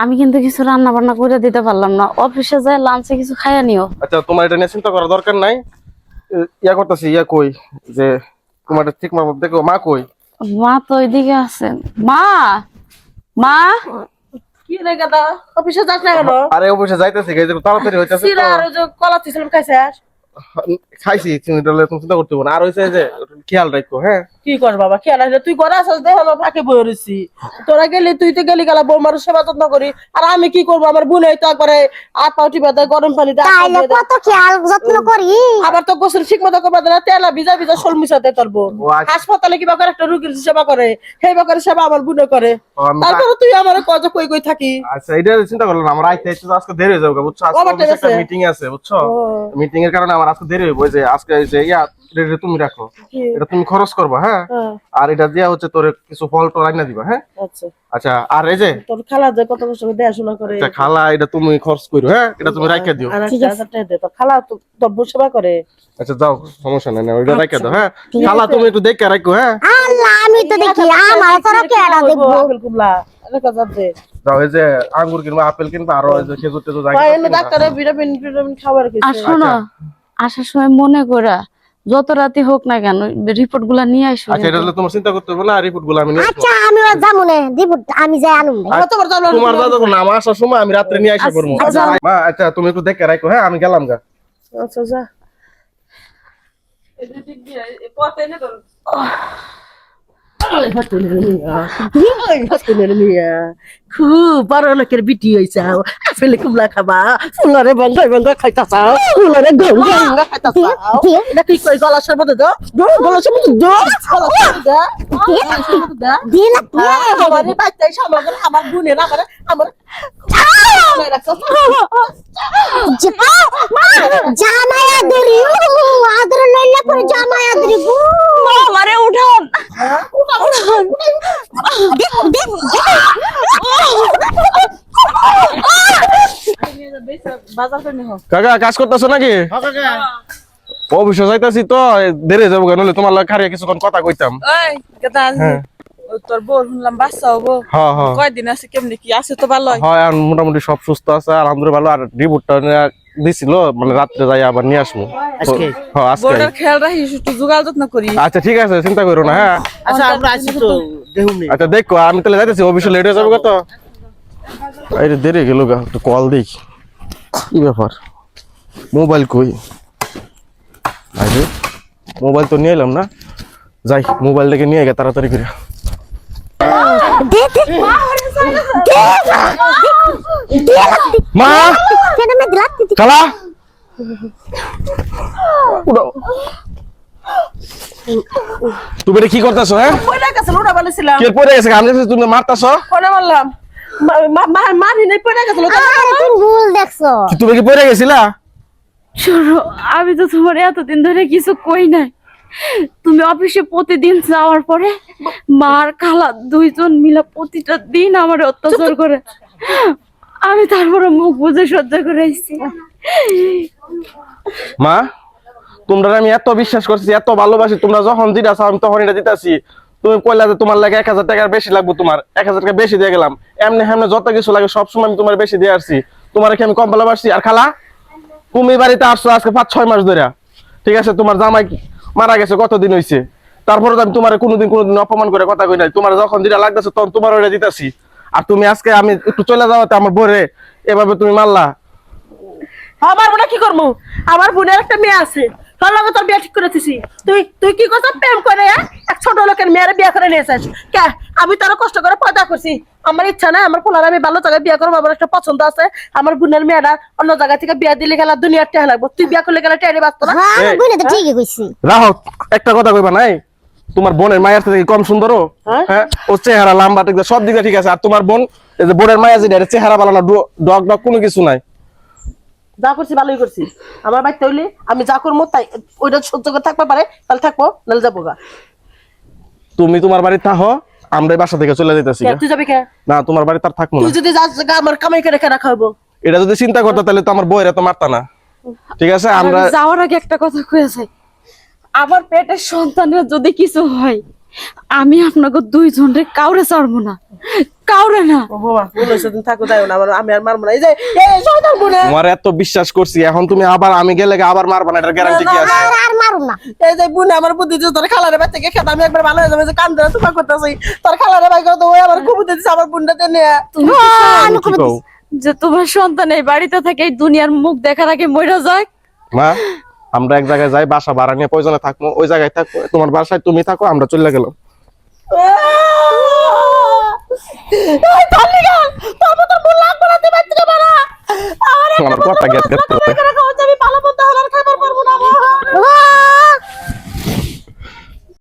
আমি কিন্তু কিছু রান্না বান্না করে দিতে পারলাম না, অফিসে যায় লাঞ্চে কিছু খাইয়া নিও। আচ্ছা তোমার এটা নিয়ে চিন্তা করার দরকার নাই। ইয়া করতেছি, ইয়া কই যে তোমার ঠিক মতো দেখো, মা কই? মা তো ওইদিকে আছেন। মা, মা। কি রে গাদা, অফিসে যাস না কেন? আরে অবশ্যই যাইতেছি, এই যে তাড়াতাড়ি হইতাছে সিরা তো। আর ওই যে কলা ছিলাম খাইছিস? খাইছি, চিনি ডালে তুমি চিন্তা করতে হবে না। আর হইছে যে খেয়াল রাখো, হ্যাঁ? কি কর বাবা, খেয়াল আছে তুই ঘরে আসস দেখ হলো ফাঁকে বই রইছি। তোরা গেলি, তুই তো গেলি গেলা বৌমার সেবা যত্ন করি, আর আমি কি করবো? আমার বোন তো একবারে আট পাউটি বেঁধে গরম পানি দিয়ে তাইলে কত খেয়াল যত্ন করি। আবার তো গোসল ঠিক মতো করবে না, তেলা ভিজা ভিজা শোল মিশাতে করবো। ও আচ্ছা। হাসপাতালে কিবা করে একটা রুগীর সেবা করে, সেই করে সেবা আমার বোনে করে। ও, আমি তারপরে তুই আমার কত কই কই থাকি। আচ্ছা এটা চিন্তা করলাম, আমার আইতে আইতে তো আজকে দেরি হয়ে যাবে, বুঝছো? আজকে আবার অফিসে একটা আছে? মিটিং আছে, বুঝছো? ও। মিটিং এর কারণে আমার আজকে দেরি হইব। ওই যে আজকে এই যে ইয়া এটা তুমি রাখো, কি? এটা তুমি খরচ করবা, হ্যাঁ? হ্যাঁ, আর এটা দিয়া হচ্ছে তোর কিছু ফল টল আইনা দিবা, হ্যাঁ? আচ্ছা। আচ্ছা আর এই যে তোর খালা যে কত কষ্ট করে দেখাশোনা করে। আচ্ছা খালা, এটা তুমি খরচ করো, হ্যাঁ? এটা তুমি রাইখা দিও। আর 1000 টাকা দে, তোর খালা তো তব্য সেবা করে। আচ্ছা যাও, সমস্যা নাই, না ওইটা রাইখা দাও, হ্যাঁ? খালা তুমি একটু দেখে রাখো, হ্যাঁ? আল্লাহ, আমি তো দেখি আমার তোরা কেডা দেখবো। আপেল কুমলা এলাকা যাবে। যাও, এই যে আঙ্গুর কিনবা, আপেল কিনবা, আর ওই যে খেজুর টেজুর যাই ভাই এনে ডাক্তারে ভিটামিন ভিটামিন খাবার আর কইছে। শোনো, আসার সময় মনে করা যত রাতে হোক না কেন রিপোর্ট গুলা নিয়ে আসো। আচ্ছা এটা হলে তোমার চিন্তা করতে হবে না, রিপোর্ট গুলো আমি নিয়ে আসবো। আচ্ছা আমি যাবো না দিব, আমি যাই আনুম। তোমার জানো তোমার দাদা না, আমার আসার সময় আমি রাত্রে নিয়ে আসা করবো। আচ্ছা। মা আচ্ছা তুমি একটু দেখে রাখো, হ্যাঁ? আমি গেলাম গা। আচ্ছা যা। এই দিক দিয়ে এই পথে এনে ধর। খুব বড় লোকের বিটি হয়েছে, আপেল কুমলা খাবা, ফুলরে বঙ্গাই বঙ্গা খাইতাছাও, ফুলরে গঙ্গা গঙ্গা খাইতাছাও। এটা কি কই গলা শরবত দাও, গলা শরবত দাও, গলা শরবত দাও। দিল আমার বাচ্চাই সামনে আমার বোনের আমার আমার জামায়া দরি আদর লইলা পরে জামায়া দরি গো আমারে উঠান। বাজার করে নিও। কাকা কাজ করতেছো নাকি? অবশ্য যাইতাছি তো, দেরি হয়ে যাবো কেন, নইলে তোমার লাগে খারিয়া কিছুক্ষণ কথা কইতাম। ওই কথা হ্যাঁ তোর বউ শুনলাম বাচ্চা হবো, হ্যাঁ হ্যাঁ কয়দিন আছে কেমনি কি আছে? তো ভালো হয়, আর মোটামুটি সব সুস্থ আছে আলহামদুলিল্লাহ, ভালো। আর রিপোর্টটা দিছিল, মানে রাত্রে যাই আবার নিয়ে আসবো। হ্যাঁ আজকে। বউটার খেয়াল রাখিস, একটু জোগাড় যত্ন করি। আচ্ছা ঠিক আছে, চিন্তা করো না, হ্যাঁ? আচ্ছা আমরা আছি তো দেহুনি। আচ্ছা দেখো, আমি তাহলে যাইতেছি, অফিসে লেট হয়ে যাবো কত। এই রে দেরি গেল গা, একটু কল দিই। কি ব্যাপার, মোবাইল কই? আরে মোবাইল তো নিয়ে এলাম না, যাই মোবাইলটাকে নিয়ে গে তাড়াতাড়ি করে। দে দে মা কেন মে দিলা খালা উড়ো। তুমি এটা কি করতেছো, হ্যাঁ? কইলা গেছে ওটা বলেছিলাম, কে পড়ে গেছে? আমি দেখছি তুমি মারতাছো। কোনে বললাম মারি নাই পড়ে গেছিল। আরে তুমি ভুল দেখছো। তুমি কি পড়ে গেছিলা? শোনো, আমি তো তোমার এতদিন ধরে কিছু কই নাই। তুমি অফিসে প্রতিদিন যাওয়ার পরে মার খালা দুইজন মিলে প্রতিটা দিন আমার অত্যাচার করে, আমি তারপরে মুখ বুঝে সহ্য করে আসছি। মা তোমরা আমি এত বিশ্বাস করছি, এত ভালোবাসি, তোমরা যখন যেটা চাও আমি তখন এটা দিতেছি। তুমি কইলা যে তোমার লাগে 1000 টাকার বেশি লাগবে, তোমার 1000 টাকা বেশি দিয়ে গেলাম। এমনি হেমনে যত কিছু লাগে সবসময় আমি তোমার বেশি দিয়ে আসছি। তোমার কি আমি কম ভালোবাসছি? আর খালা তুমি বাড়িতে আসছো আজকে 5-6 মাস ধরে, ঠিক আছে? তোমার জামাই মারা গেছে কতদিন হয়েছে, তারপরে আমি তোমার কোনোদিন অপমান করে কথা কই নাই। তোমার যখন যেটা লাগতেছে তখন তোমার ওটা দিতেছি। আর তুমি আজকে আমি একটু চলে যাওয়াতে আমার বোরে এভাবে তুমি মারলা। আমার বোন কি করবো? আমার বোনের একটা মেয়ে আছে, তোর লগে তোর বিয়ে ঠিক করে দিছি। তুই তুই কি করছ? প্রেম করে এক ছোট লোকের মেয়ের বিয়ে করে নিয়ে আসিস কে? আমি তোর কষ্ট করে পয়দা করছি, আমার ইচ্ছা নাই আমার পোলার আমি ভালো জায়গায় বিয়ে করবো। আমার একটা পছন্দ আছে, আমার বোনের মেয়েরা অন্য জায়গা থেকে বিয়ে দিলে গেলা দুনিয়ার টেহা লাগবো। তুই বিয়ে করলে গেলে টেহারি বাঁচতো না। হ্যাঁ আমি বলে তো ঠিকই কইছি। রাহো, একটা কথা কইবা নাই, তোমার বোনের মায়ের থেকে কম সুন্দর ও? হ্যাঁ, ও চেহারা লম্বা ঠিক সব দিকে ঠিক আছে। আর তোমার বোন এই যে বোনের মায়া যেটা চেহারা ভালো না, ডগ ডগ কোনো কিছু নাই। যা করছি ভালোই করছি। আমার বাড়িতে হইলে আমি যা করবো তাই ওইটা সহ্য করে থাকতে পারে, তাহলে থাকবো, নাহলে যাবো গা। তুমি তোমার বাড়ি থাকো, আমরা এই বাসা থেকে চলে যেতেছি। কে, তুই যাবি কে? না তোমার বাড়ি তার থাকবো তুই না। যদি যাস গা, আমার কামাই করে কেনা খাওয়াবো। এটা যদি চিন্তা করতো তাহলে তো আমার বইরা তো মারতা না, ঠিক আছে? আমরা যাওয়ার আগে একটা কথা কয়েছে, আমার পেটের সন্তানের যদি কিছু হয় আমি আপনাকে দুইজনরে কাউরে ছাড়বো না, কাউরে না। ও বাবা ভুল হয়েছে, তুমি থাকো যাও না, আমি আর মারবো না। এই যে এই শয়তান বোনে, তোমার এত বিশ্বাস করছি, এখন তুমি আবার আমি গেলে আবার মারবা না, এটার গ্যারান্টি কি আছে? আর মারুম না। এই যে বোনে আমার বুদ্ধি দিচ্ছে, তোর খালারে বাচ্চা কে খেতে আমি একবার ভালো হয়ে যাবে, যে কান ধরে তোমার করতেছি, তোর খালারে ভাই করতো, ওই আমার খুব বুদ্ধি দিচ্ছে আমার বোনটাতে নিয়ে। তুমি তুমি কি কও? যে তোমার সন্তান এই বাড়িতে থেকে এই দুনিয়ার মুখ দেখার আগে মইরা যায়। মা, আমরা এক জায়গায় যাই, বাসা ভাড়া নিয়ে প্রয়োজনে থাকবো, ওই জায়গায় থাকবো, তোমার বাসায় তুমি থাকো, আমরা চলে গেলাম। এই চল নিগা, তোর মতো ভুল লাগবে না, তুই বাচ্চাকে মারা। আমার কথা গেছে